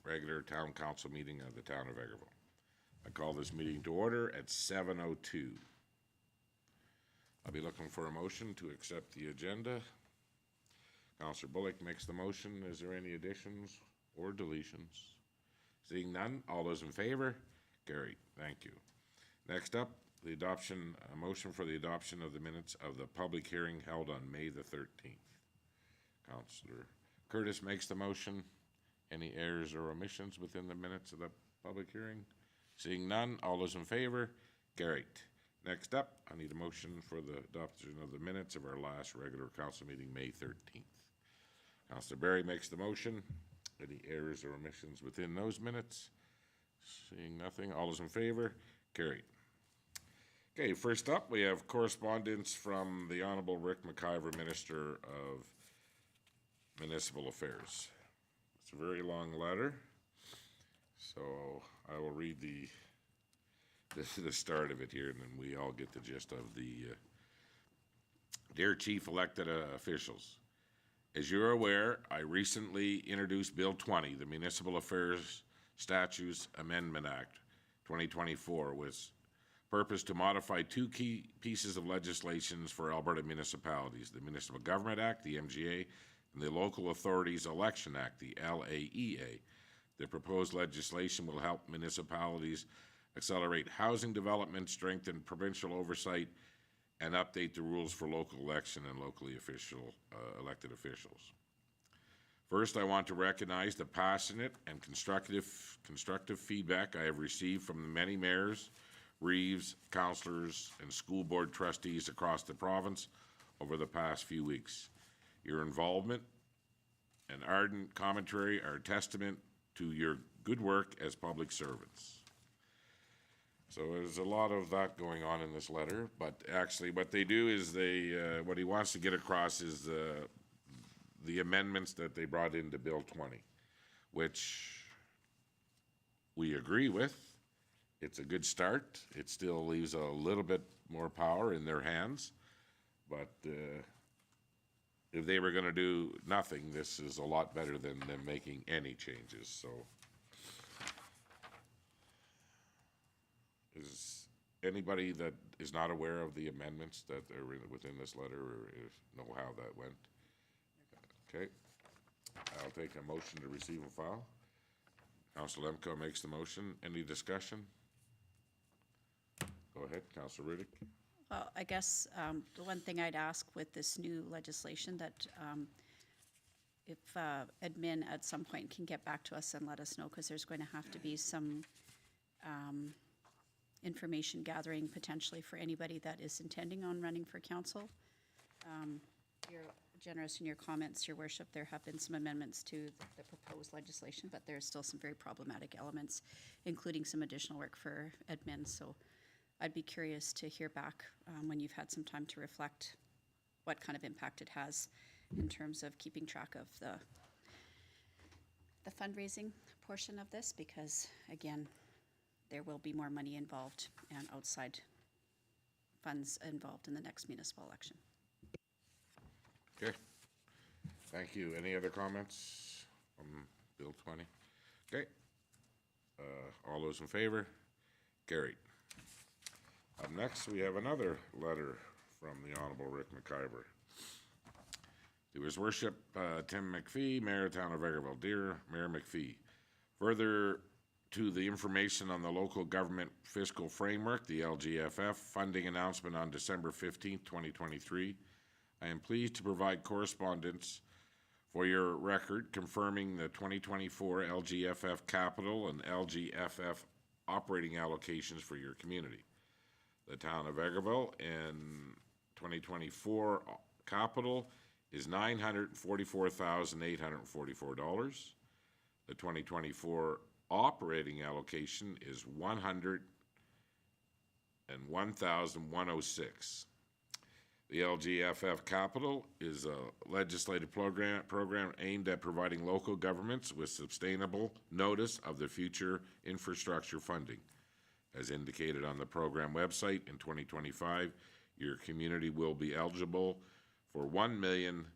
regular town council meeting of the town of Vegreville. I call this meeting to order at 7:02. I'll be looking for a motion to accept the agenda. Councillor Bullock makes the motion. Is there any additions or deletions? Seeing none, all those in favor? Carried. Thank you. Next up, the adoption, a motion for the adoption of the minutes of the public hearing held on May the 13th. Councillor Curtis makes the motion. Any errors or omissions within the minutes of the public hearing? Seeing none, all those in favor? Carried. Next up, I need a motion for the adoption of the minutes of our last regular council meeting, May 13th. Councillor Barry makes the motion. Any errors or omissions within those minutes? Seeing nothing, all those in favor? Carried. Okay, first up, we have correspondence from the Honorable Rick McIver, Minister of Municipal Affairs. It's a very long letter, so I will read the start of it here, and then we all get the gist of the Dear Chief Elected Officials. As you're aware, I recently introduced Bill 20, the Municipal Affairs Statutes Amendment Act 2024, with purpose to modify two key pieces of legislation for Alberta municipalities, the Municipal Government Act, the MGA, and the Local Authorities Election Act, the LAEA. The proposed legislation will help municipalities accelerate housing development, strengthen provincial oversight, and update the rules for local election and locally elected officials. First, I want to recognize the passionate and constructive feedback I have received from the many mayors, reeves, councillors, and school board trustees across the province over the past few weeks. Your involvement and ardent commentary are a testament to your good work as public servants. So there's a lot of that going on in this letter, but actually what they do is what he wants to get across is the amendments that they brought into Bill 20, which we agree with. It's a good start. It still leaves a little bit more power in their hands, but if they were going to do nothing, this is a lot better than them making any changes. So is anybody that is not aware of the amendments that are within this letter or know how that went? Okay. I'll take a motion to receive and file. Councillor Lemko makes the motion. Any discussion? Go ahead, Councillor Riddick. Well, I guess the one thing I'd ask with this new legislation that if admin at some point can get back to us and let us know, because there's going to have to be some information gathering potentially for anybody that is intending on running for council. You're generous in your comments, Your Worship. There have been some amendments to the proposed legislation, but there's still some very problematic elements, including some additional work for admin. So I'd be curious to hear back when you've had some time to reflect what kind of impact it has in terms of keeping track of the fundraising portion of this, because again, there will be more money involved and outside funds involved in the next municipal election. Okay. Thank you. Any other comments on Bill 20? Okay. All those in favor? Carried. Up next, we have another letter from the Honorable Rick McIver. To His Worship Tim McPhee, Mayor of Town of Vegreville. Dear Mayor McPhee, further to the information on the local government fiscal framework, the LGFF funding announcement on December 15th, 2023, I am pleased to provide correspondence for your record confirming the 2024 LGFF capital and LGFF operating allocations for your community. The town of Vegreville in 2024 capital is $944,844. The 2024 operating allocation is $101,106. The LGFF capital is a legislative program aimed at providing local governments with sustainable notice of the future infrastructure funding. As indicated on the program website, in 2025, your community will be eligible for $1,000,000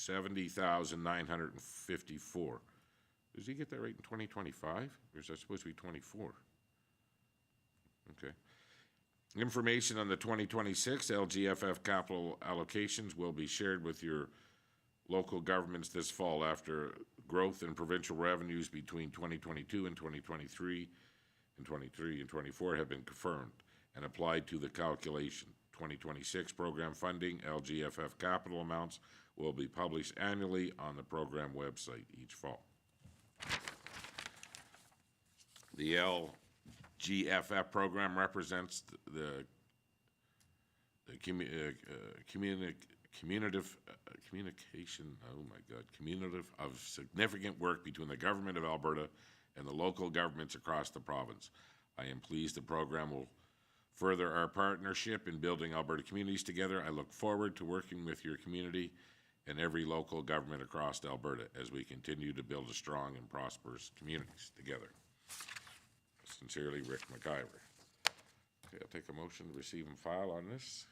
$70,954. Does he get that right in 2025, or is that supposed to be 24? Okay. Information on the 2026 LGFF capital allocations will be shared with your local governments this fall after growth in provincial revenues between 2022 and 2023 and 23 and 24 have been confirmed and applied to the calculation. 2026 program funding, LGFF capital amounts will be published annually on the program website each fall. The LGFF program represents the communication, oh my God, communicative of significant work between the government of Alberta and the local governments across the province. I am pleased the program will further our partnership in building Alberta communities together. I look forward to working with your community and every local government across Alberta as we continue to build a strong and prosperous communities together. Sincerely, Rick McIver. Okay, I'll take a motion to receive and file on this.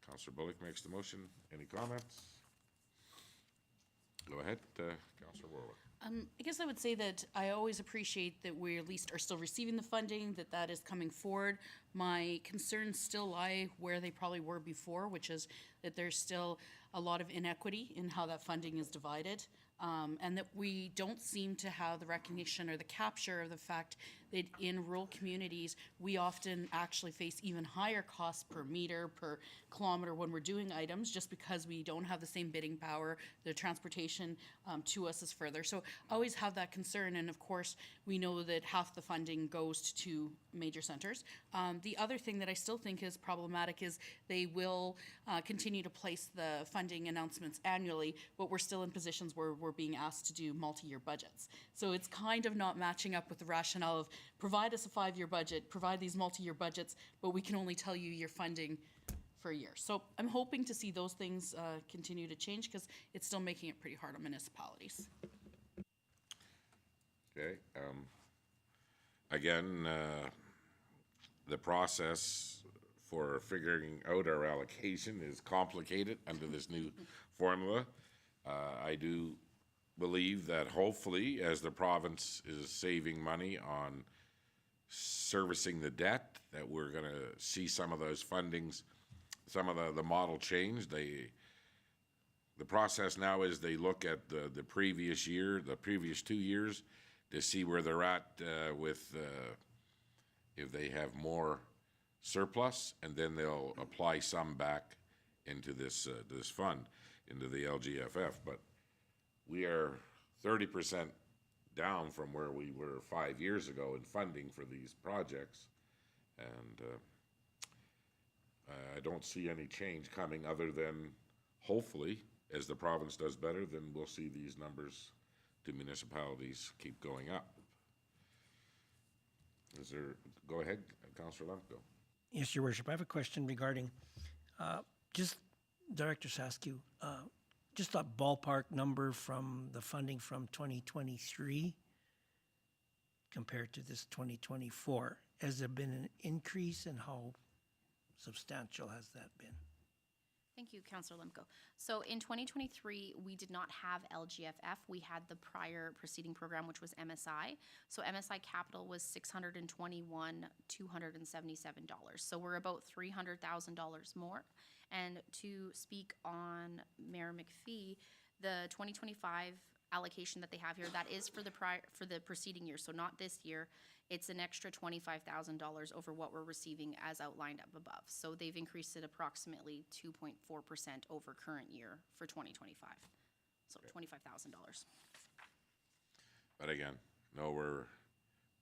Councillor Bullock makes the motion. Any comments? Go ahead, Councillor Warwick. I guess I would say that I always appreciate that we at least are still receiving the funding, that is coming forward. My concerns still lie where they probably were before, which is that there's still a lot of inequity in how that funding is divided, and that we don't seem to have the recognition or the capture of the fact that in rural communities, we often actually face even higher costs per meter, per kilometer when we're doing items, just because we don't have the same bidding power, the transportation to us is further. So I always have that concern, and of course, we know that half the funding goes to major centers. The other thing that I still think is problematic is they will continue to place the funding announcements annually, but we're still in positions where we're being asked to do multi-year budgets. So it's kind of not matching up with the rationale of provide us a 5-year budget, provide these multi-year budgets, but we can only tell you your funding for a year. So I'm hoping to see those things continue to change, because it's still making it pretty hard on municipalities. Okay. Again, the process for figuring out our allocation is complicated under this new formula. I do believe that hopefully, as the province is saving money on servicing the debt, that we're going to see some of those fundings, some of the model change. The process now is they look at the previous year, the previous 2 years, to see where they're at with if they have more surplus, and then they'll apply some back into this fund, into the LGFF. But we are 30% down from where we were 5 years ago in funding for these projects, and I don't see any change coming other than hopefully, as the province does better, then we'll see these numbers to municipalities keep going up. Go ahead, Councillor Lemko. Yes, Your Worship. I have a question regarding just Director Saskew, just a ballpark number from the funding from 2023 compared to this 2024. Has there been an increase, and how substantial has that been? Thank you, Councillor Lemko. So in 2023, we did not have LGFF. We had the prior preceding program, which was MSI. So MSI capital was $621,277. So we're about $300,000 more. And to speak on Mayor McPhee, the 2025 allocation that they have here, that is for the preceding year, so not this year. It's an extra $25,000 over what we're receiving as outlined up above. So they've increased it approximately 2.4% over current year for 2025. So $25,000. But again, nowhere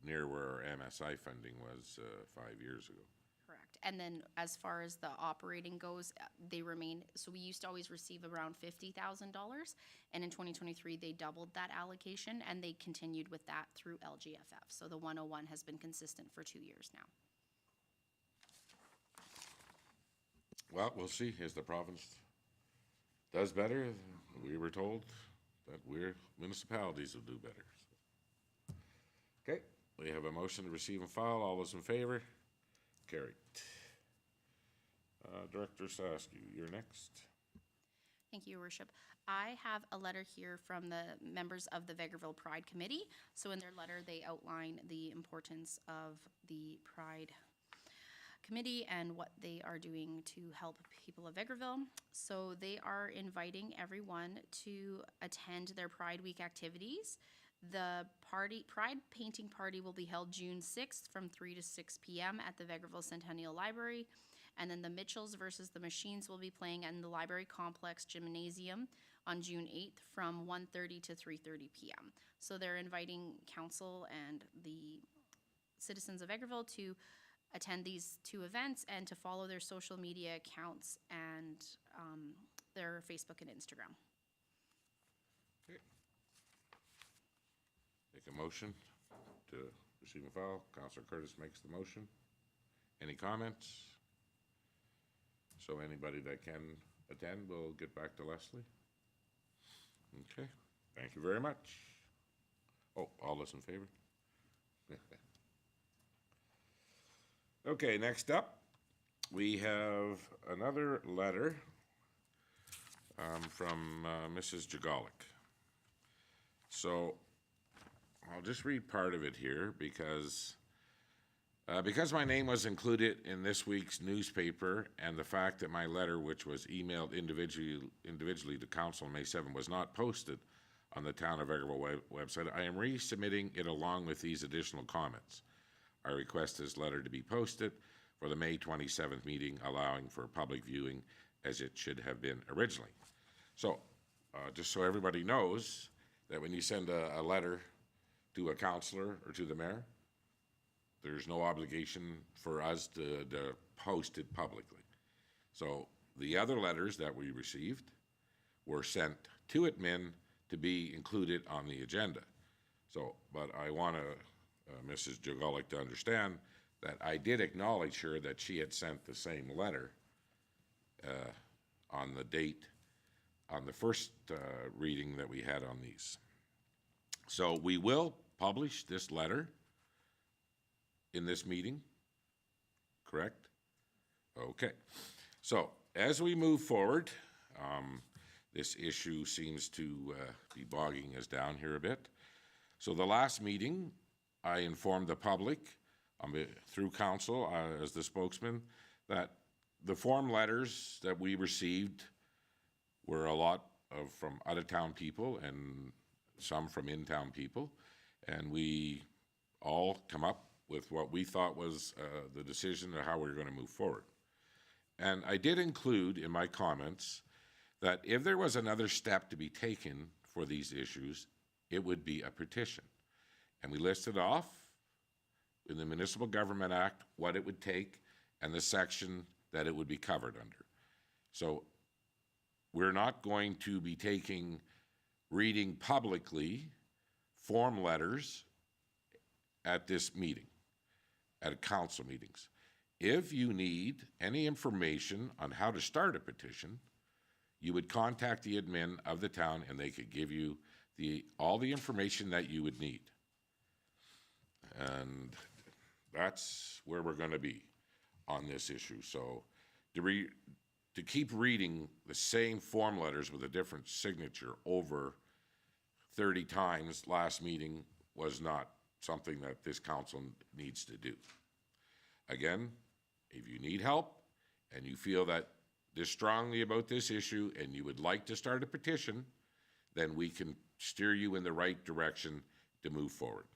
near where our MSI funding was 5 years ago. Correct. And then as far as the operating goes, they remain, so we used to always receive around $50,000. And in 2023, they doubled that allocation, and they continued with that through LGFF. So the 101 has been consistent for 2 years now. Well, we'll see as the province does better. We were told that municipalities will do better. Okay, we have a motion to receive and file. All those in favor? Carried. Director Saskew, you're next. Thank you, Your Worship. I have a letter here from the members of the Vegreville Pride Committee. So in their letter, they outline the importance of the Pride Committee and what they are doing to help people of Vegreville. So they are inviting everyone to attend their Pride Week activities. The Pride Painting Party will be held June 6th from 3 to 6 p.m. at the Vegreville Centennial Library. And then the Mitchells versus the Machines will be playing in the Library Complex Gymnasium on June 8th from 1:30 to 3:30 p.m. So they're inviting council and the citizens of Vegreville to attend these two events and to follow their social media accounts and their Facebook and Instagram. Okay. Make a motion to receive and file. Councilor Curtis makes the motion. Any comments? So anybody that can attend will get back to Leslie. Okay, thank you very much. Oh, all those in favor? Okay, next up, we have another letter from Mrs. Jagalik. So I'll just read part of it here because my name was included in this week's newspaper and the fact that my letter, which was emailed individually to council on May 7, was not posted on the Town of Vegreville website, I am resubmitting it along with these additional comments. I request this letter to be posted for the May 27th meeting, allowing for public viewing as it should have been originally. So, just so everybody knows that when you send a letter to a councillor or to the mayor, there's no obligation for us to post it publicly. So the other letters that we received were sent to admin to be included on the agenda. So, but I want Mrs. Jagalik to understand that I did acknowledge her that she had sent the same letter on the date, on the first reading that we had on these. So we will publish this letter in this meeting, correct? Okay. So as we move forward, this issue seems to be bogging us down here a bit. So the last meeting, I informed the public through council as the spokesman that the form letters that we received were a lot from out-of-town people and some from in-town people, and we all come up with what we thought was the decision of how we were going to move forward. And I did include in my comments that if there was another step to be taken for these issues, it would be a petition. And we listed off in the Municipal Government Act what it would take and the section that it would be covered under. So we're not going to be reading publicly form letters at this meeting, at council meetings. If you need any information on how to start a petition, you would contact the admin of the town and they could give you all the information that you would need. And that's where we're going to be on this issue. So to keep reading the same form letters with a different signature over 30 times last meeting was not something that this council needs to do. Again, if you need help and you feel that this strongly about this issue and you would like to start a petition, then we can steer you in the right direction to move forward.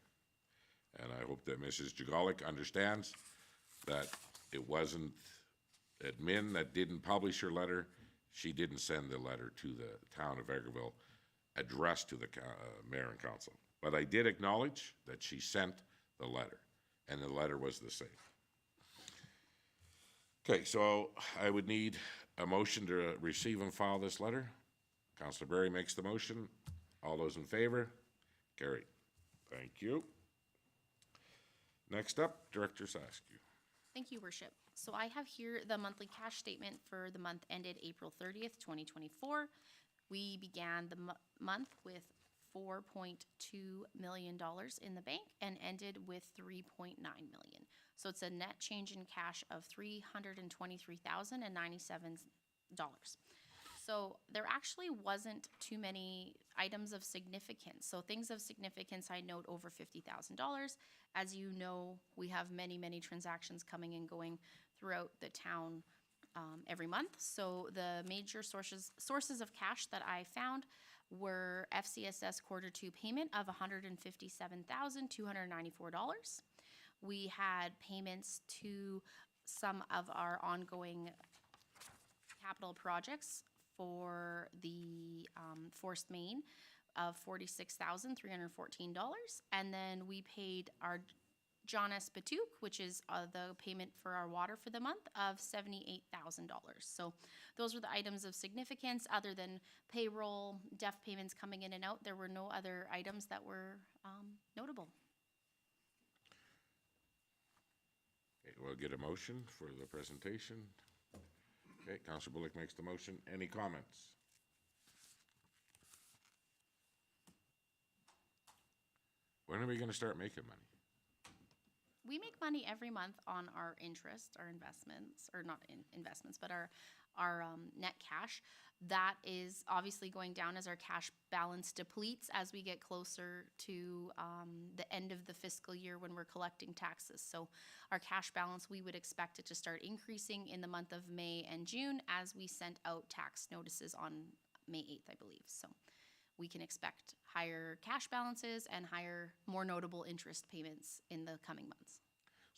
And I hope that Mrs. Jagalik understands that it wasn't admin that didn't publish her letter. She didn't send the letter to the town of Vegreville addressed to the mayor and council. But I did acknowledge that she sent the letter, and the letter was the same. Okay, so I would need a motion to receive and file this letter. Councilor Berry makes the motion. All those in favor? Carried. Thank you. Next up, Director Saskew. Thank you, Worship. So I have here the monthly cash statement for the month ended April 30th, 2024. We began the month with $4.2 million in the bank and ended with $3.9 million. So it's a net change in cash of $323,097. So there actually wasn't too many items of significance. So things of significance, I note over $50,000. As you know, we have many, many transactions coming and going throughout the town every month. So the major sources of cash that I found were FCSS quarter two payment of $157,294. We had payments to some of our ongoing capital projects for the Forced Main of $46,314. And then we paid our John S. Batuk, which is the payment for our water for the month of $78,000. So those were the items of significance. Other than payroll, DEF payments coming in and out, there were no other items that were notable. Okay, we'll get a motion for the presentation. Okay, Councillor Bullock makes the motion. Any comments? When are we gonna start making money? We make money every month on our interest, our investments, or not investments, but our net cash. That is obviously going down as our cash balance depletes as we get closer to the end of the fiscal year when we're collecting taxes. So our cash balance, we would expect it to start increasing in the month of May and June as we sent out tax notices on May 8th, I believe. So we can expect higher cash balances and higher, more notable interest payments in the coming months.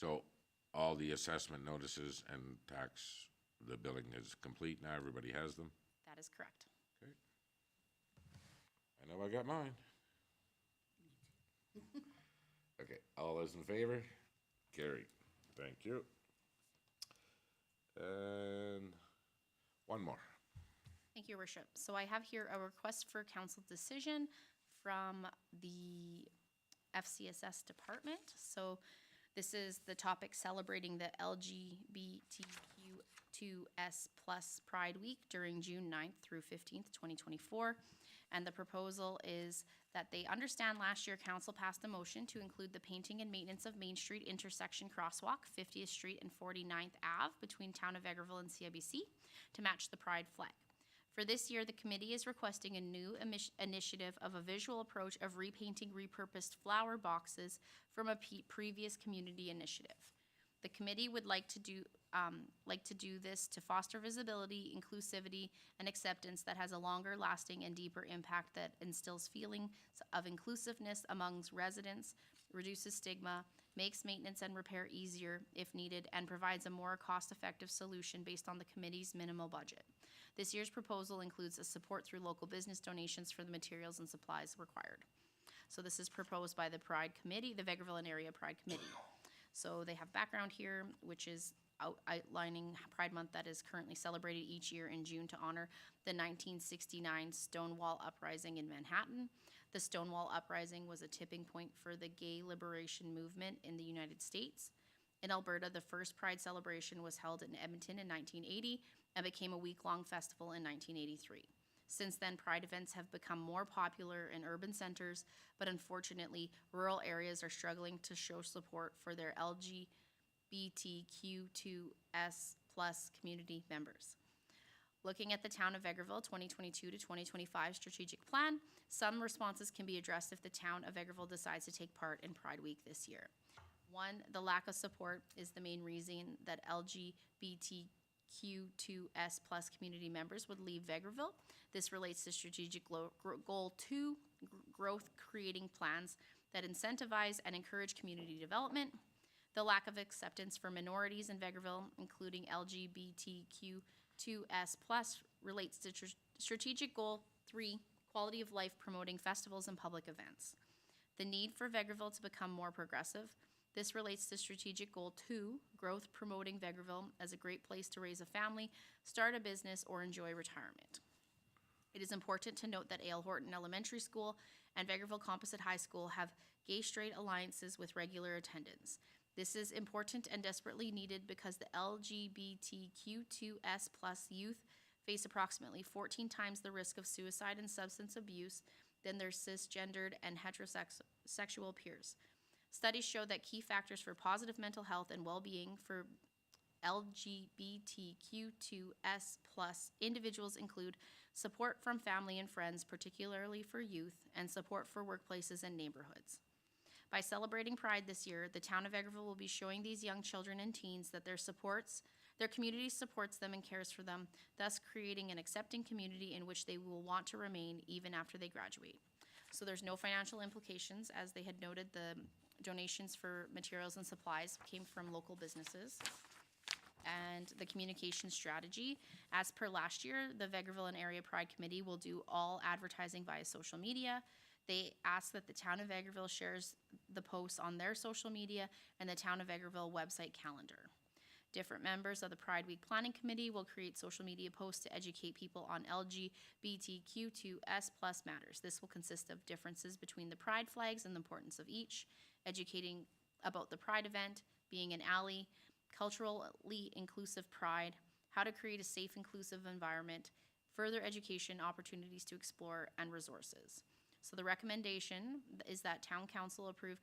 So all the assessment notices and tax, the billing is complete now, everybody has them? That is correct. Okay. I know I got mine. Okay, all those in favor? Carried. Thank you. And one more. Thank you, Your Worship. So I have here a request for council decision from the FCSS department. So this is the topic celebrating the LGBTQ2S plus Pride Week during June 9th through 15th, 2024. And the proposal is that they understand last year council passed a motion to include the painting and maintenance of Main Street intersection crosswalk, 50th Street and 49th Ave between Town of Vegreville and CIBC to match the Pride flag. For this year, the committee is requesting a new initiative of a visual approach of repainting repurposed flower boxes from a previous community initiative. The committee would like to do this to foster visibility, inclusivity, and acceptance that has a longer lasting and deeper impact that instills feelings of inclusiveness amongst residents, reduces stigma, makes maintenance and repair easier if needed, and provides a more cost-effective solution based on the committee's minimal budget. This year's proposal includes a support through local business donations for the materials and supplies required. So this is proposed by the Pride Committee, the Vegreville and Area Pride Committee. So they have background here, which is outlining Pride Month that is currently celebrated each year in June to honor the 1969 Stonewall Uprising in Manhattan. The Stonewall Uprising was a tipping point for the gay liberation movement in the United States. In Alberta, the first Pride celebration was held in Edmonton in 1980 and became a week-long festival in 1983. Since then, Pride events have become more popular in urban centers, but unfortunately, rural areas are struggling to show support for their LGBTQ2S plus community members. Looking at the Town of Vegreville 2022 to 2025 strategic plan, some responses can be addressed if the Town of Vegreville decides to take part in Pride Week this year. One, the lack of support is the main reason that LGBTQ2S plus community members would leave Vegreville. This relates to strategic goal 2, growth creating plans that incentivize and encourage community development. The lack of acceptance for minorities in Vegreville, including LGBTQ2S plus, relates to strategic goal 3, quality of life promoting festivals and public events. The need for Vegreville to become more progressive. This relates to strategic goal 2, growth promoting Vegreville as a great place to raise a family, start a business, or enjoy retirement. It is important to note that A.L. Horton Elementary School and Vegreville Composite High School have gay-straight alliances with regular attendance. This is important and desperately needed because the LGBTQ2S plus youth face approximately 14 times the risk of suicide and substance abuse than their cisgendered and heterosexual peers. Studies show that key factors for positive mental health and well-being for LGBTQ2S+ individuals include support from family and friends, particularly for youth, and support for workplaces and neighborhoods. By celebrating Pride this year, the town of Vegreville will be showing these young children and teens that their community supports them and cares for them, thus creating an accepting community in which they will want to remain even after they graduate. So there's no financial implications. As they had noted, the donations for materials and supplies came from local businesses. And the communication strategy, as per last year, the Vegreville and Area Pride Committee will do all advertising via social media. They ask that the town of Vegreville shares the posts on their social media and the town of Vegreville website calendar. Different members of the Pride Week Planning Committee will create social media posts to educate people on LGBTQ2S+ matters. This will consist of differences between the Pride flags and the importance of each, educating about the Pride event, being an ally, culturally inclusive Pride, how to create a safe, inclusive environment, further education opportunities to explore, and resources. So the recommendation is that Town Council approve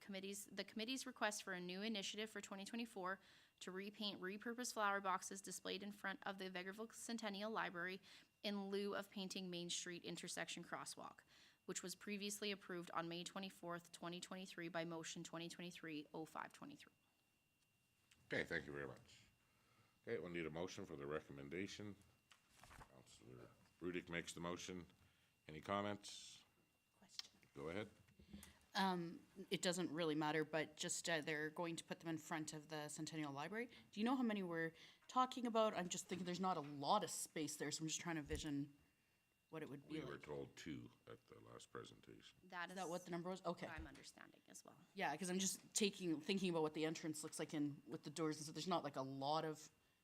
the committee's request for a new initiative for 2024 to repaint repurposed flower boxes displayed in front of the Vegreville Centennial Library in lieu of painting Main Street intersection crosswalk, which was previously approved on May 24th, 2023 by motion 2023-0523. Okay, thank you very much. Okay, we'll need a motion for the recommendation. Councillor Rudick makes the motion. Any comments? Go ahead. It doesn't really matter, but just they're going to put them in front of the Centennial Library. Do you know how many we're talking about? I'm just thinking there's not a lot of space there, so I'm just trying to vision what it would be We like. were told 2 at the last presentation. That Is that what the number was? Okay. what I'm understanding as well. Yeah, because I'm just thinking about what the entrance looks like in with the doors, and so there's not like a lot of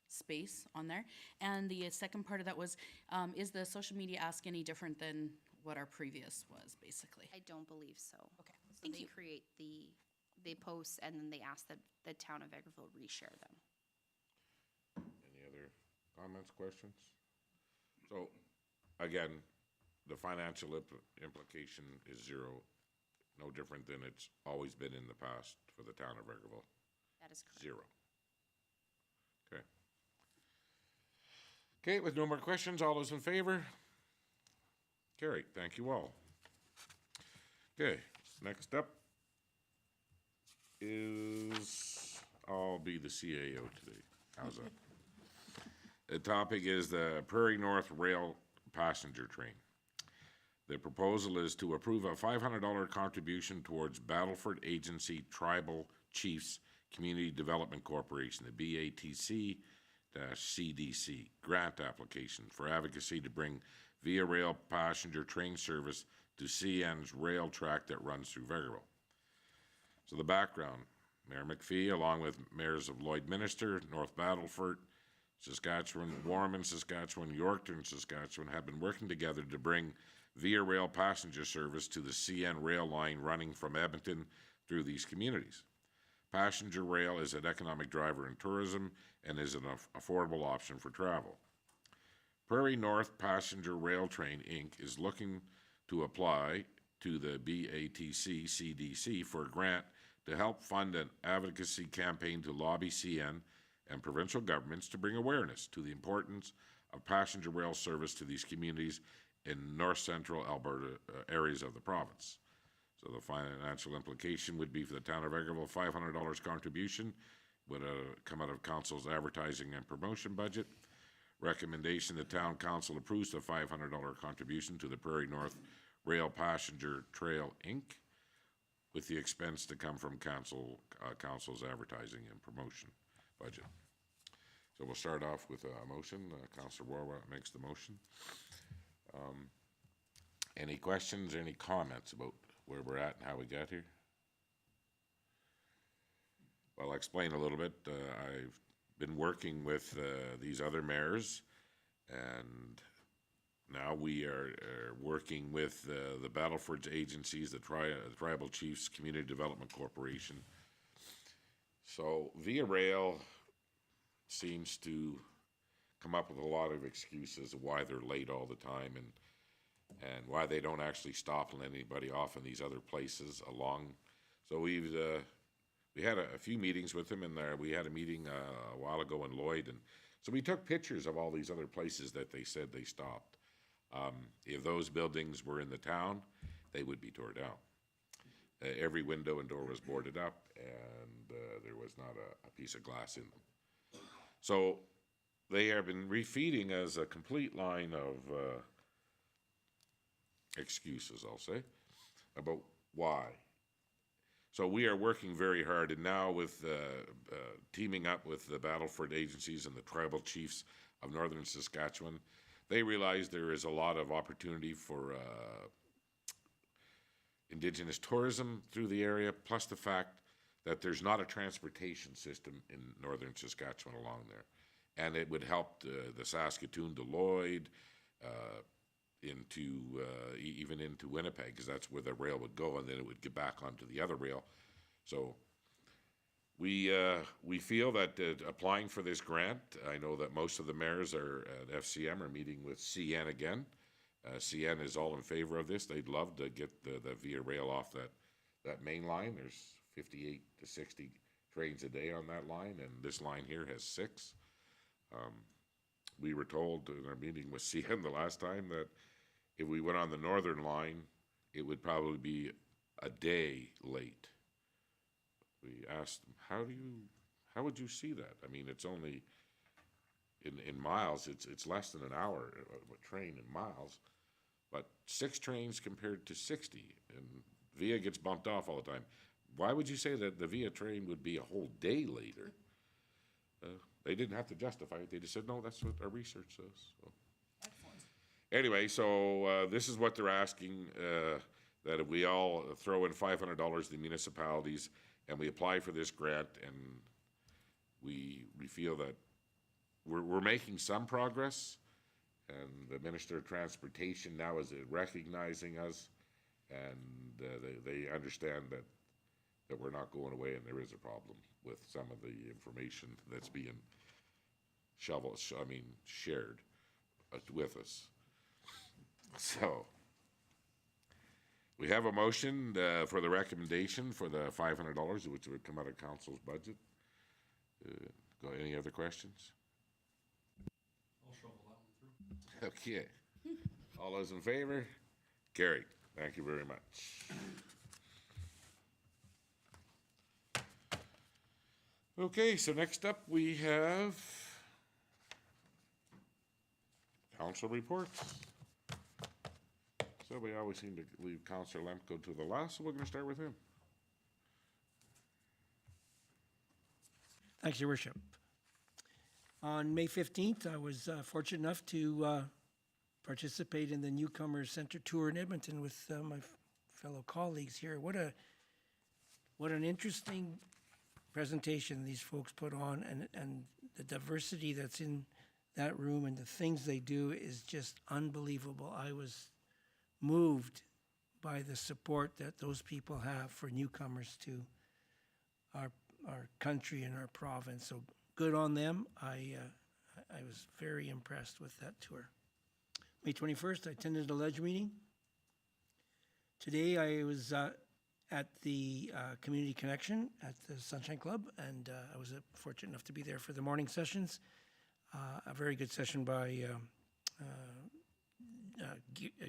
space on there. And the second part of that was, is the social media ask any different than what our previous was, basically? I don't believe so. Okay, So thank they you. create the posts and then they ask that the town of Vegreville reshare them. Any other comments, questions? So, again, the financial implication is 0, no different than it's always been in the past for the town of Vegreville. That is correct. 0. Okay. Okay, with no more questions, all those in favor? Carried, thank you all. Okay, next up is, I'll be the CAO today. How's that? The topic is the Prairie North Rail Passenger Train. The proposal is to approve a $500 contribution towards Battleford Agency Tribal Chiefs Community Development Corporation, the BATC-CDC grant application for advocacy to bring Via Rail passenger train service to CN's rail track that runs through Vegreville. So the background, Mayor McPhee, along with mayors of Lloydminster, North Battleford, Saskatchewan, Warman, Saskatchewan, Yorkton, Saskatchewan, have been working together to bring Via Rail passenger service to the CN rail line running from Edmonton through these communities. Passenger rail is an economic driver in tourism and is an affordable option for travel. Prairie North Passenger Rail Train, Inc. is looking to apply to the BATC-CDC for a grant to help fund an advocacy campaign to lobby CN and provincial governments to bring awareness to the importance of passenger rail service to these communities in north-central Alberta areas of the province. So the financial implication would be for the town of Vegreville, $500 contribution would come out of council's advertising and promotion budget. Recommendation, the town council approves the $500 contribution to the Prairie North Rail Passenger Trail, Inc., with the expense to come from council's advertising and promotion budget. So we'll start off with a motion. Councillor Warwatt makes the motion. Any questions, any comments about where we're at and how we got here? Well, I'll explain a little bit. I've been working with these other mayors, and now we are working with the Battleford's agencies, the Tribal Chiefs Community Development Corporation. So Via Rail seems to come up with a lot of excuses of why they're late all the time and why they don't actually stop and let anybody off in these other places along. So we've we had a few meetings with him, and we had a meeting a while ago in Lloyd, and so we took pictures of all these other places that they said they stopped. If those buildings were in the town, they would be tore down. Every window and door was boarded up, and there was not a piece of glass in them. So they have been refeeding us a complete line of excuses, I'll say, about why. So we are working very hard, and now with teaming up with the Battleford agencies and the tribal chiefs of northern Saskatchewan, they realize there is a lot of opportunity for Indigenous tourism through the area, plus the fact that there's not a transportation system in northern Saskatchewan along there. And it would help the Saskatoon to Lloyd, even into Winnipeg, because that's where the rail would go, and then it would get back onto the other rail. So we feel that applying for this grant, I know that most of the mayors at FCM are meeting with CN again. CN is all in favor of this. They'd love to get the Via Rail off that main line. There's 58 to 60 trains a day on that line, and this line here has 6. We were told in our meeting with CN the last time that if we went on the northern line, it would probably be a day late. We asked them, how would you see that? I mean, it's only in miles, it's less than an hour of a train in miles, but 6 trains compared to 60, and Via gets bumped off all the time. Why would you say that the Via train would be a whole day later? They didn't have to justify it. They just said, no, that's what our research says. So. Excellent. Anyway, so this is what they're asking, that if we all throw in $500 to the municipalities and we apply for this grant, and we feel that we're making some progress, and the Minister of Transportation now is recognizing us, and they understand that we're not going away, and there is a problem with some of the information that's being shared with us. So we have a motion for the recommendation for the $500, which would come out of council's budget. Any other questions? I'll shovel that one through. Okay. All those in favor? Carried. Thank you very much. Okay, so next up we have council reports. So we always seem to leave Councillor Lemko to the last, so we're going to start with him. Thanks, Your Worship. On May 15th, I was fortunate enough to participate in the Newcomers Center tour in Edmonton with my fellow colleagues here. What an interesting presentation these folks put on, and the diversity that's in that room and the things they do is just unbelievable. I was moved by the support that those people have for newcomers to our country and our province. So good on them. I was very impressed with that tour. May 21st, I attended a ledge meeting. Today I was at the Community Connection at the Sunshine Club, and I was fortunate enough to be there for the morning sessions. A very good session by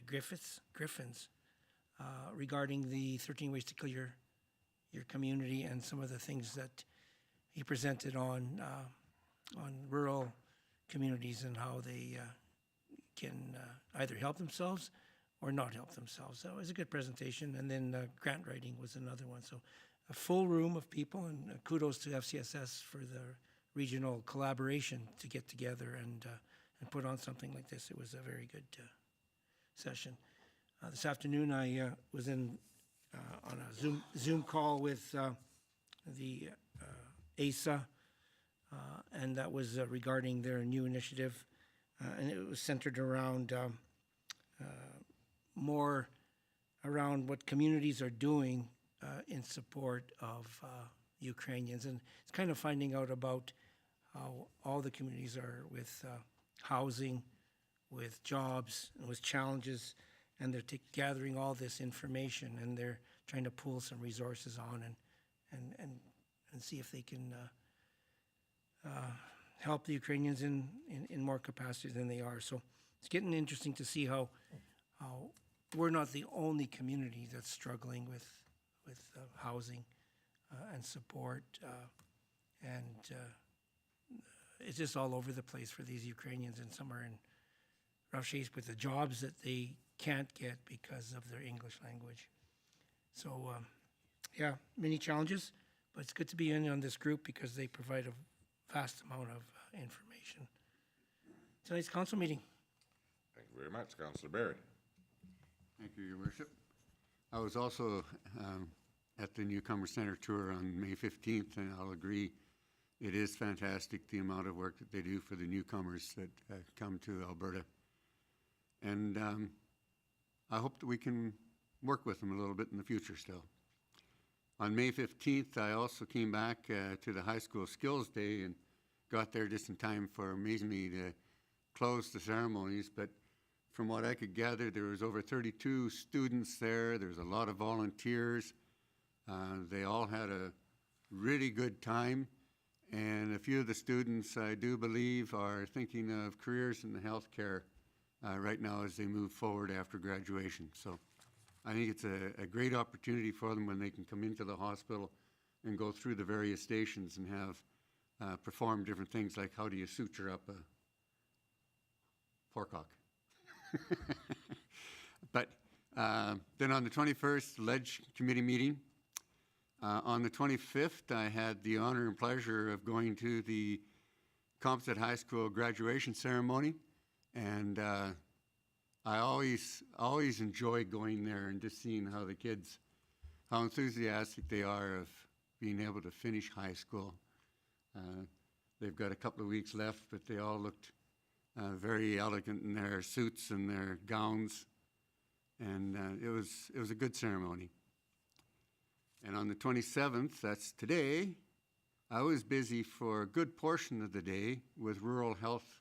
Griffins regarding the 13 ways to kill your community, and some of the things that he presented on rural communities and how they can either help themselves or not help themselves. So it was a good presentation. And then grant writing was another one. So a full room of people, and kudos to FCSS for the regional collaboration to get together and put on something like this. It was a very good session. This afternoon I was on a Zoom call with the ASA, and that was regarding their new initiative, and it was centered around more around what communities are doing in support of Ukrainians, and it's kind of finding out about how all the communities are with housing, with jobs, and with challenges, and they're gathering all this information, and they're trying to pull some resources on and and see if they can help the Ukrainians in more capacity than they are. So it's getting interesting to see how we're not the only community that's struggling with housing and support, and it's just all over the place for these Ukrainians, and some are in rough shape with the jobs that they can't get because of their English language. So, yeah, many challenges, but it's good to be in on this group because they provide a vast amount of information. Tonight's council meeting. Thank you very much, Councillor Barry. Thank you, Your Worship. I was also at the Newcomer Center tour on May 15th, and I'll agree, it is fantastic the amount of work that they do for the newcomers that come to Alberta. And I hope that we can work with them a little bit in the future still. On May 15th, I also came back to the High School Skills Day and got there just in time for amazingly to close the ceremonies. But from what I could gather, there was over 32 students there. There's a lot of volunteers. They all had a really good time. And a few of the students, I do believe, are thinking of careers in the healthcare right now as they move forward after graduation. So I think it's a great opportunity for them when they can come into the hospital and go through the various stations and have perform different things like how do you suture up a pork hock. But then on the 21st, Ledge Committee meeting. On the 25th, I had the honor and pleasure of going to the Composite High School graduation ceremony, and I always enjoy going there and just seeing how the kids, how enthusiastic they are of being able to finish high school. They've got a couple of weeks left, but they all looked very elegant in their suits and their gowns, and it was a good ceremony. And on the 27th, that's today, I was busy for a good portion of the day with Rural Health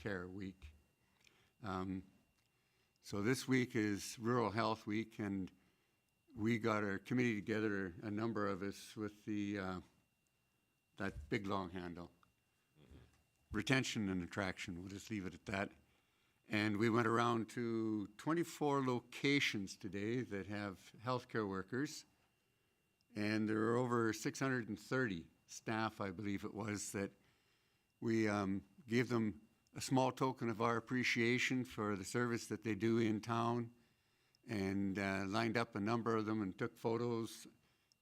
Care Week. So this week is Rural Health Week, and we got our committee together, a number of us, with the that big long handle. Retention and attraction, we'll just leave it at that. And we went around to 24 locations today that have healthcare workers. And there are over 630 staff, I believe it was, that we gave them a small token of our appreciation for the service that they do in town, and lined up a number of them and took photos.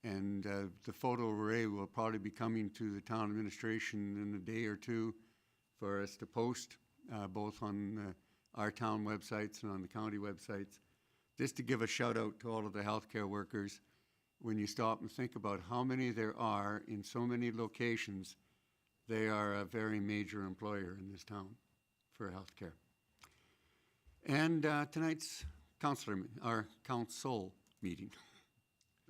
And the photo array will probably be coming to the town administration in a day or two for us to post, both on our town websites and on the county websites, just to give a shout out to all of the healthcare workers. When you stop and think about how many there are in so many locations, they are a very major employer in this town for healthcare. And tonight's our council meeting.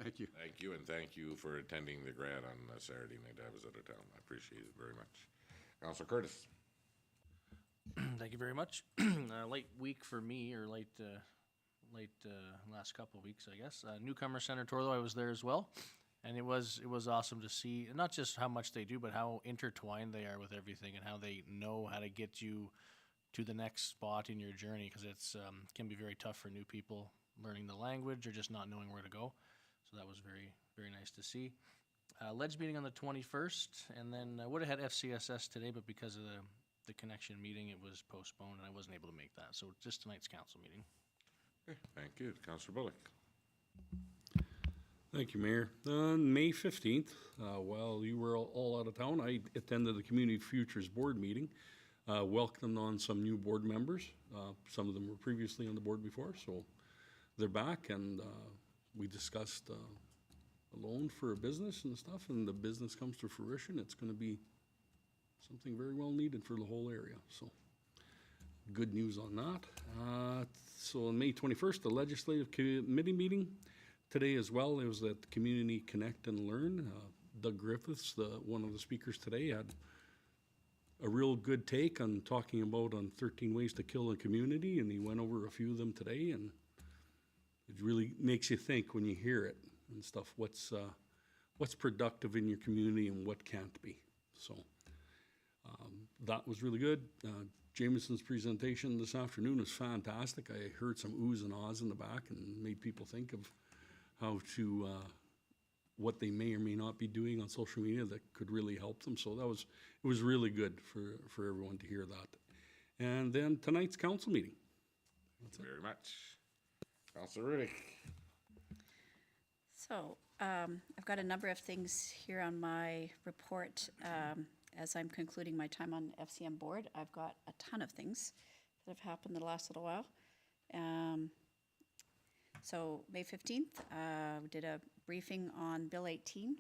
Thank you. Thank you, and thank you for attending the grad on Saturday night. I was out of town. I appreciate it very much. Councillor Curtis. Thank you very much. Late week for me, or late last couple of weeks, I guess. Newcomer Center tour, though, I was there as well, and it was awesome to see not just how much they do, but how intertwined they are with everything, and how they know how to get you to the next spot in your journey, because it's can be very tough for new people learning the language or just not knowing where to go. So that was very, very nice to see. Ledge meeting on the 21st, and then I would have had FCSS today, but because of the connection meeting, it was postponed, and I wasn't able to make that. So just tonight's council meeting. Okay, thank you. Councillor Bullock. Thank you, Mayor. On May 15th, while you were all out of town, I attended the Community Futures Board meeting, welcomed on some new board members. Some of them were previously on the board before, so they're back, and we discussed a loan for a business and stuff, and the business comes to fruition. It's going to be something very well needed for the whole area, so good news on that. So on May 21st, the Legislative Committee meeting. Today as well, it was at Community Connect and Learn. Doug Griffiths, one of the speakers today, had a real good take on talking about on 13 ways to kill a community, and he went over a few of them today, and it really makes you think when you hear it and stuff, what's what's productive in your community and what can't be. So that was really good. Jameson's presentation this afternoon was fantastic. I heard some oohs and ahs in the back and made people think of how to, what they may or may not be doing on social media that could really help them. So it was really good for everyone to hear that. And then tonight's council meeting. Thank you very much. Councilor Riddick. So, I've got a number of things here on my report. As I'm concluding my time on FCM board, I've got a ton of things that have happened in the last little while. So May 15th, we did a briefing on Bill 18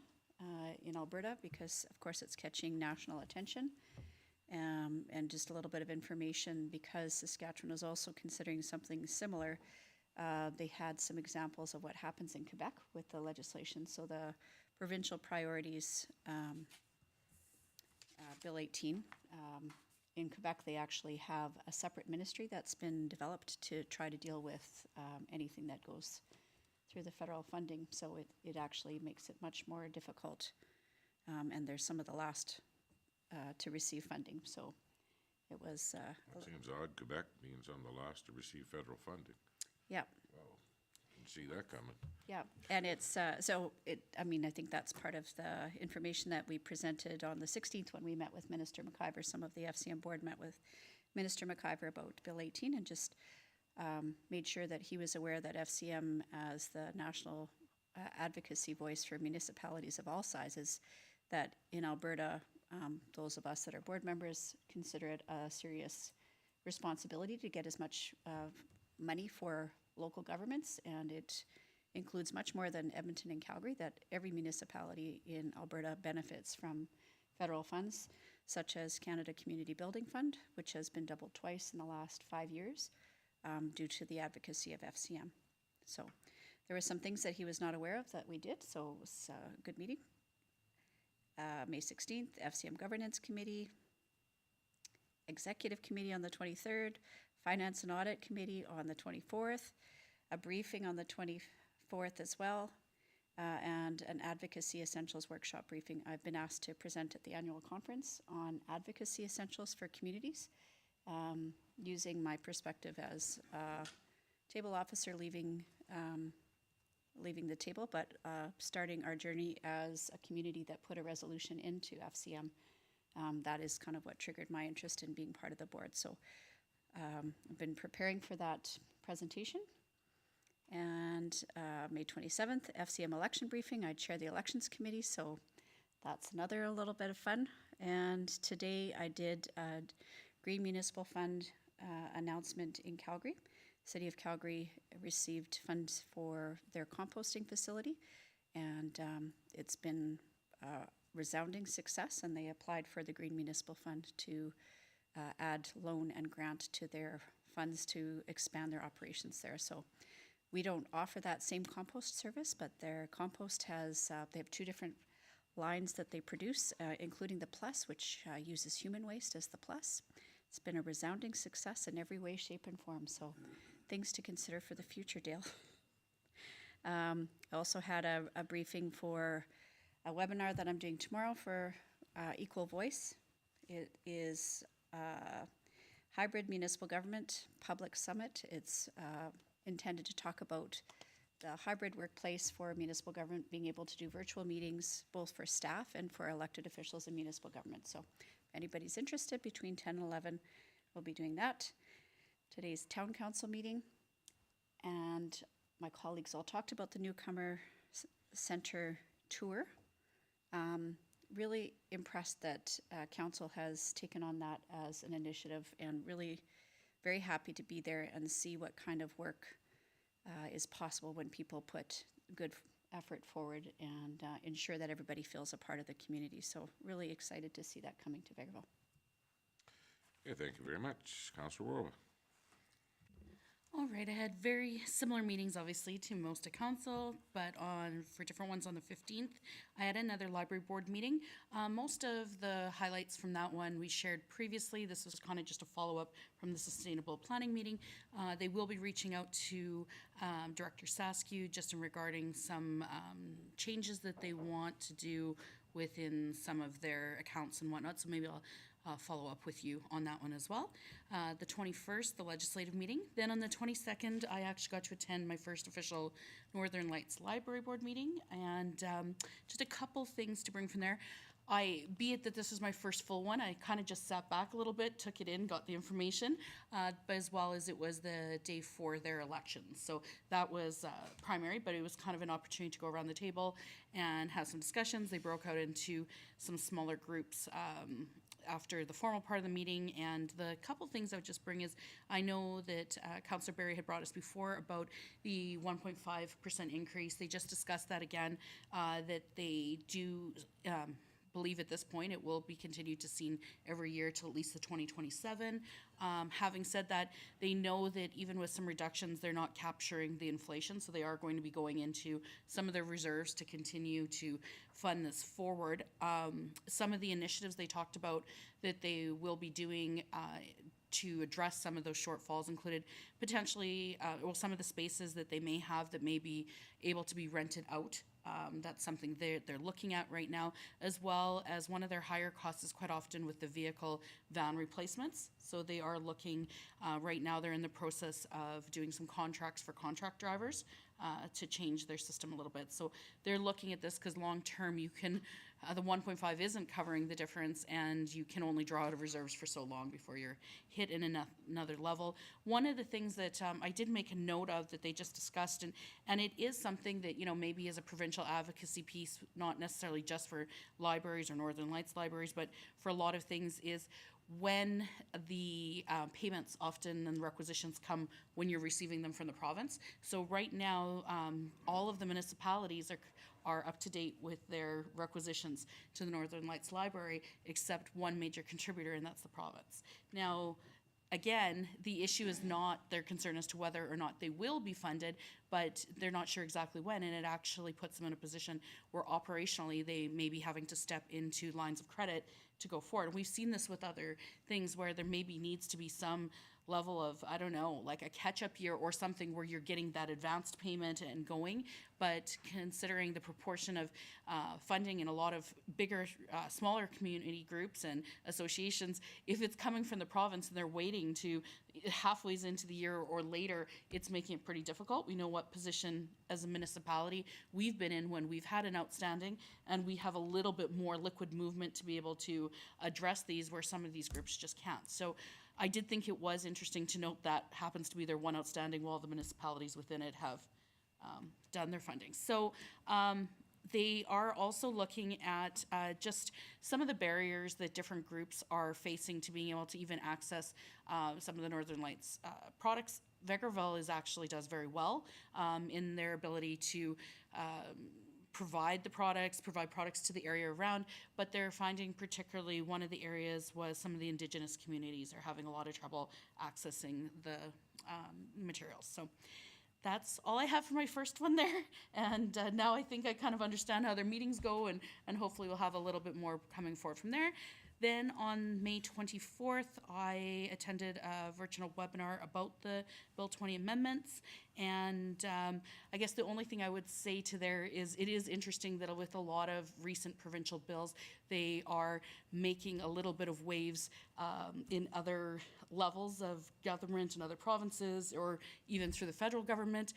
in Alberta because, of course, it's catching national attention. And just a little bit of information because Saskatchewan is also considering something similar. They had some examples of what happens in Quebec with the legislation. So the provincial priorities, Bill 18, in Quebec, they actually have a separate ministry that's been developed to try to deal with anything that goes through the federal funding. So it actually makes it much more difficult. And there's some of the last to receive funding. So it was. That seems odd, Quebec being on the last to receive federal funding. Yeah. Wow, didn't see that coming. Yeah, and it's, I mean, I think that's part of the information that we presented on the 16th when we met with Minister McIver. Some of the FCM board met with Minister McIver about Bill 18 and just made sure that he was aware that FCM, as the national advocacy voice for municipalities of all sizes, that in Alberta, those of us that are board members consider it a serious responsibility to get as much money for local governments, and it includes much more than Edmonton and Calgary, that every municipality in Alberta benefits from federal funds, such as Canada Community Building Fund, which has been doubled twice in the last 5 years due to the advocacy of FCM. So there were some things that he was not aware of that we did, so it was a good meeting. May 16th, FCM Governance Committee, Executive Committee on the 23rd, Finance and Audit Committee on the 24th, a briefing on the 24th as well, and an Advocacy Essentials Workshop briefing. I've been asked to present at the annual conference on advocacy essentials for communities, using my perspective as a table officer leaving the table, but starting our journey as a community that put a resolution into FCM. That is kind of what triggered my interest in being part of the board. So I've been preparing for that presentation. And May 27th, FCM election briefing. I chair the elections committee, so that's another little bit of fun. And today I did a Green Municipal Fund announcement in Calgary. City of Calgary received funds for their composting facility, and it's been a resounding success, and they applied for the Green Municipal Fund to add loan and grant to their funds to expand their operations there. So we don't offer that same compost service, but their compost has, they have 2 different lines that they produce, including the Plus, which uses human waste as the Plus. It's been a resounding success in every way, shape, and form. So things to consider for the future, Dale. I also had a briefing for a webinar that I'm doing tomorrow for Equal Voice. It is Hybrid Municipal Government Public Summit. It's intended to talk about the hybrid workplace for municipal government, being able to do virtual meetings both for staff and for elected officials in municipal government. So if anybody's interested, between 10 and 11, we'll be doing that. Today's town council meeting, and my colleagues all talked about the newcomer center tour. Really impressed that council has taken on that as an initiative, and really very happy to be there and see what kind of work is possible when people put good effort forward and ensure that everybody feels a part of the community. So really excited to see that coming to Vegreville. Okay, thank you very much. Councilor Rowe. All right, I had very similar meetings, obviously, to most of council, but for different ones on the 15th, I had another library board meeting. Most of the highlights from that one we shared previously. This was kind of just a follow-up from the sustainable planning meeting. They will be reaching out to Director Saskew just in regarding some changes that they want to do within some of their accounts and whatnot, so maybe I'll follow up with you on that one as well. The 21st, the legislative meeting. Then on the 22nd, I actually got to attend my first official Northern Lights Library Board meeting, and just a couple things to bring from there. Be it that this is my first full one, I kind of just sat back a little bit, took it in, got the information, but as well as it was the day for their elections. So that was primary, but it was kind of an opportunity to go around the table and have some discussions. They broke out into some smaller groups after the formal part of the meeting, and the couple things I would just bring is, I know that Councillor Barry had brought us before about the 1.5% increase. They just discussed that again, that they do believe at this point it will be continued to seen every year till at least the 2027. Having said that, they know that even with some reductions, they're not capturing the inflation, so they are going to be going into some of their reserves to continue to fund this forward. Some of the initiatives they talked about that they will be doing to address some of those shortfalls included potentially, some of the spaces that they may have that may be able to be rented out. That's something they're looking at right now, as well as one of their higher costs is quite often with the vehicle van replacements. So they are looking, right now they're in the process of doing some contracts for contract drivers to change their system a little bit. So they're looking at this because long-term you can, the 1.5 isn't covering the difference, and you can only draw out of reserves for so long before you're hit in another level. One of the things that I did make a note of that they just discussed, and it is something that, maybe as a provincial advocacy piece, not necessarily just for libraries or Northern Lights libraries, but for a lot of things, is when the payments often and requisitions come when you're receiving them from the province. So right now, all of the municipalities are up to date with their requisitions to the Northern Lights Library, except one major contributor, and that's the province. Now, again, the issue is not their concern as to whether or not they will be funded, but they're not sure exactly when, and it actually puts them in a position where operationally they may be having to step into lines of credit to go forward. We've seen this with other things where there maybe needs to be some level of, I don't know, like a catch-up year or something where you're getting that advanced payment and going, but considering the proportion of funding in a lot of bigger, smaller community groups and associations, if it's coming from the province and they're waiting to halfway into the year or later, it's making it pretty difficult. We know what position as a municipality we've been in when we've had an outstanding, and we have a little bit more liquid movement to be able to address these where some of these groups just can't. So I did think it was interesting to note that happens to be their one outstanding while the municipalities within it have done their funding. So they are also looking at just some of the barriers that different groups are facing to being able to even access some of the Northern Lights products. Vegreville actually does very well in their ability to provide products to the area around, but they're finding particularly one of the areas was some of the Indigenous communities are having a lot of trouble accessing the materials. So that's all I have for my first one there, and now I think I kind of understand how their meetings go, and hopefully we'll have a little bit more coming forward from there. Then on May 24th, I attended a virtual webinar about the Bill 20 amendments, and I guess the only thing I would say to there is it is interesting that with a lot of recent provincial bills, they are making a little bit of waves in other levels of government and other provinces, or even through the federal government,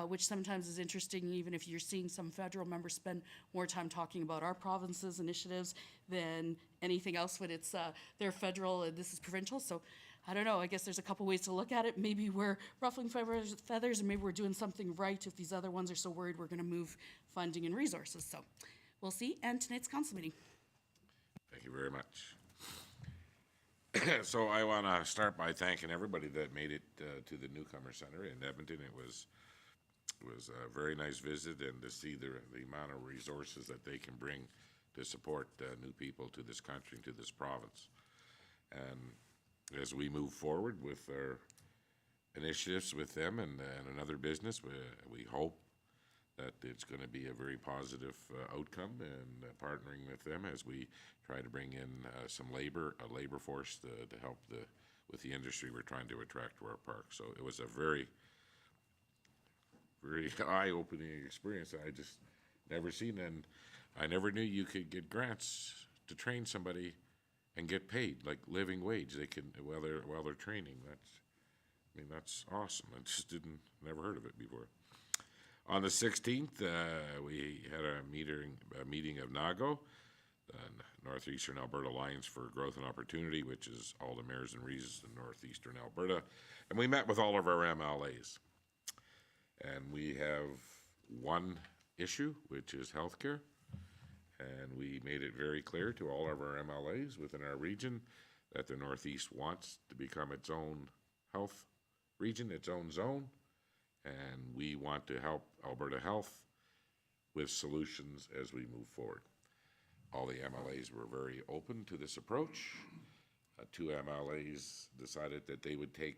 which sometimes is interesting, even if you're seeing some federal members spend more time talking about our province's initiatives than anything else when it's their federal and this is provincial. So I don't know, I guess there's a couple ways to look at it. Maybe we're ruffling feathers and maybe we're doing something right if these other ones are so worried we're going to move funding and resources. So we'll see. And tonight's council meeting. Thank you very much. So I want to start by thanking everybody that made it to the Newcomer Center in Edmonton. It was a very nice visit, and to see the amount of resources that they can bring to support new people to this country, to this province. And as we move forward with our initiatives with them and another business. We hope that it's going to be a very positive outcome, and partnering with them as we try to bring in a labor force to help with the industry we're trying to attract to our park. So it was a very, very eye-opening experience that I just never seen, and I never knew you could get grants to train somebody and get paid like living wage. They can while they're training. That's awesome. I just never heard of it before. On the 16th, we had a meeting of NAGO, the Northeastern Alberta Alliance for Growth and Opportunity, which is all the mayors and regions in Northeastern Alberta, and we met with all of our MLAs. And we have one issue, which is healthcare, and we made it very clear to all of our MLAs within our region that the Northeast wants to become its own health region, its own zone, and we want to help Alberta Health with solutions as we move forward. All the MLAs were very open to this approach. Two MLAs decided that they would take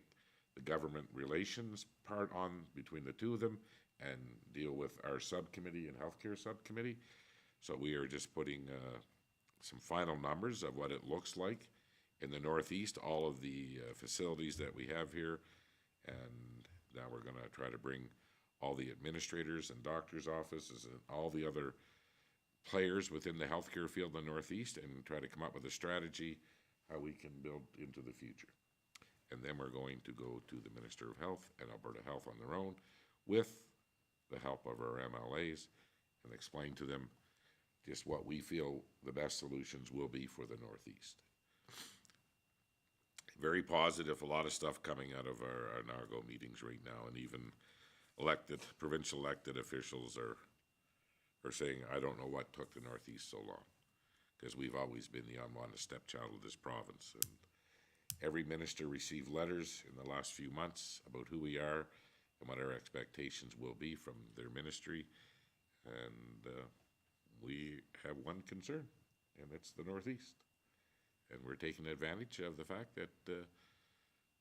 the government relations part on between the two of them and deal with our subcommittee and healthcare subcommittee. So we are just putting some final numbers of what it looks like in the Northeast, all of the facilities that we have here, and now we're going to try to bring all the administrators and doctors' offices and all the other players within the healthcare field in the Northeast and try to come up with a strategy how we can build into the future. And then we're going to go to the Minister of Health and Alberta Health on their own with the help of our MLAs and explain to them just what we feel the best solutions will be for the Northeast. Very positive, a lot of stuff coming out of our NARGO meetings right now, and even provincial elected officials are saying, I don't know what took the Northeast so long, because we've always been the unwanted stepchild of this province. And every minister received letters in the last few months about who we are and what our expectations will be from their ministry, and we have one concern, and it's the Northeast. And we're taking advantage of the fact that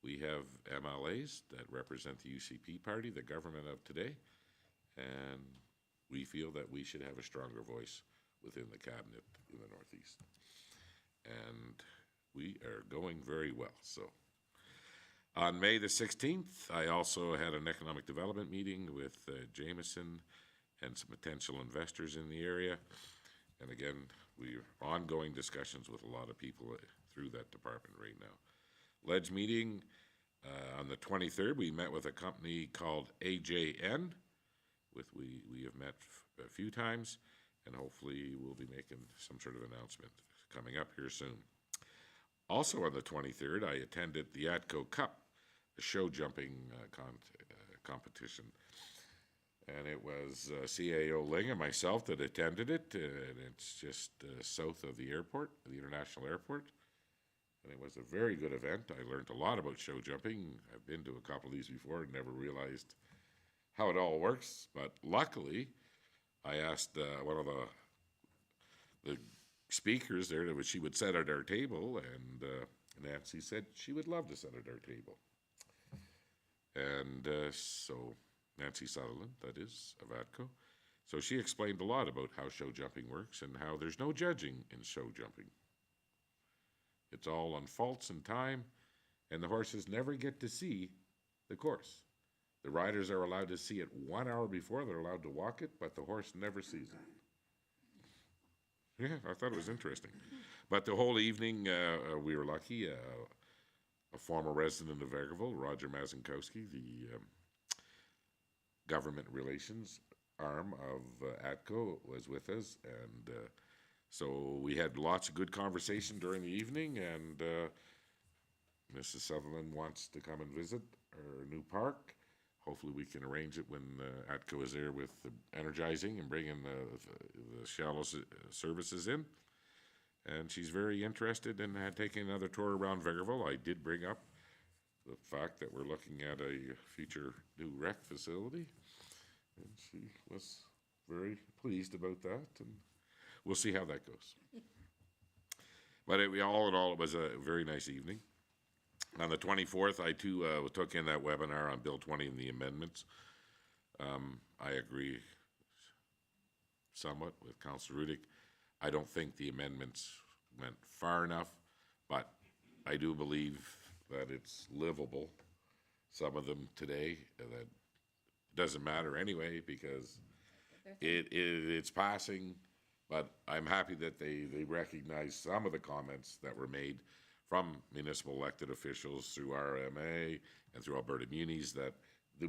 we have MLAs that represent the UCP party, the government of today, and we feel that we should have a stronger voice within the cabinet in the Northeast. And we are going very well. So on May the 16th, I also had an economic development meeting with Jameson and some potential investors in the area. And again, we're ongoing discussions with a lot of people through that department right now. Ledge meeting on the 23rd, we met with a company called AJN. We have met a few times, and hopefully we'll be making some sort of announcement coming up here soon. Also on the 23rd, I attended the ATCO Cup, the show jumping competition. And it was CAO Ling and myself that attended it, and it's just south of the airport, the international airport. And it was a very good event. I learned a lot about show jumping. I've been to a couple of these before and never realized how it all works. But luckily, I asked one of the speakers there that she would sit at our table, and Nancy said she would love to sit at our table. And so Nancy Sutherland, that is, of ATCO. So she explained a lot about how show jumping works and how there's no judging in show jumping. It's all on faults and time, and the horses never get to see the course. The riders are allowed to see it 1 hour before they're allowed to walk it, but the horse never sees it. Yeah, I thought it was interesting. But the whole evening, we were lucky. A former resident of Vegreville, Roger Mazinkowski, the government relations arm of ATCO, was with us, and so we had lots of good conversation during the evening, and Mrs. Sutherland wants to come and visit our new park. Hopefully we can arrange it when ATCO is there with the energizing and bringing the shallow services in. And she's very interested in taking another tour around Vegreville. I did bring up the fact that we're looking at a future new rec facility, and she was very pleased about that, and we'll see how that goes. But all in all, it was a very nice evening. On the 24th, I too took in that webinar on Bill 20 and the amendments. I agree somewhat with Councilor Rudick. I don't think the amendments went far enough, but I do believe that it's livable. Some of them today, that doesn't matter anyway because it's passing. But I'm happy that they recognize some of the comments that were made from municipal elected officials through RMA and through Alberta Munis that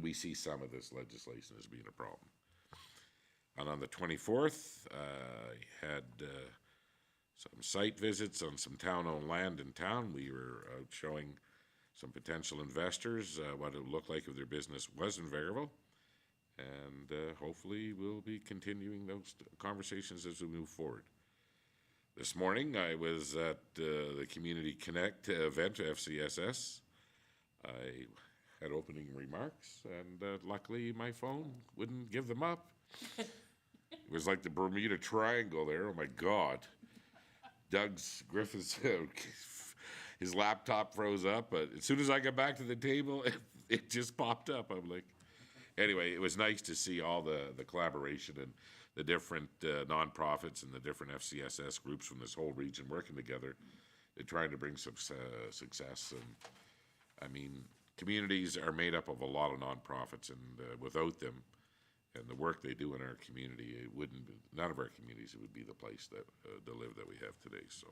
we see some of this legislation as being a problem. And on the 24th, I had some site visits on some town-owned land in town. We were out showing some potential investors what it would look like if their business was in Vegreville. And hopefully we'll be continuing those conversations as we move forward. This morning I was at the Community Connect event, FCSS. I had opening remarks, and luckily my phone wouldn't give them up. It was like the Bermuda Triangle there. Oh my God. Griffith's, his laptop froze up, but as soon as I got back to the table, it just popped up. I'm like, anyway, it was nice to see all the collaboration and the different nonprofits and the different FCSS groups from this whole region working together. They're trying to bring some success. And I mean, communities are made up of a lot of nonprofits, and without them and the work they do in our community, it wouldn't be, none of our communities would be the place that to live that we have today. So,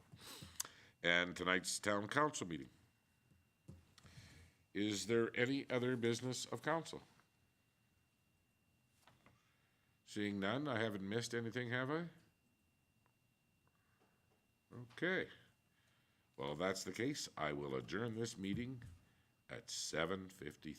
and tonight's town council meeting. Is there any other business of council? Seeing none, I haven't missed anything, have I? Okay. Well, if that's the case, I will adjourn this meeting at 7:53.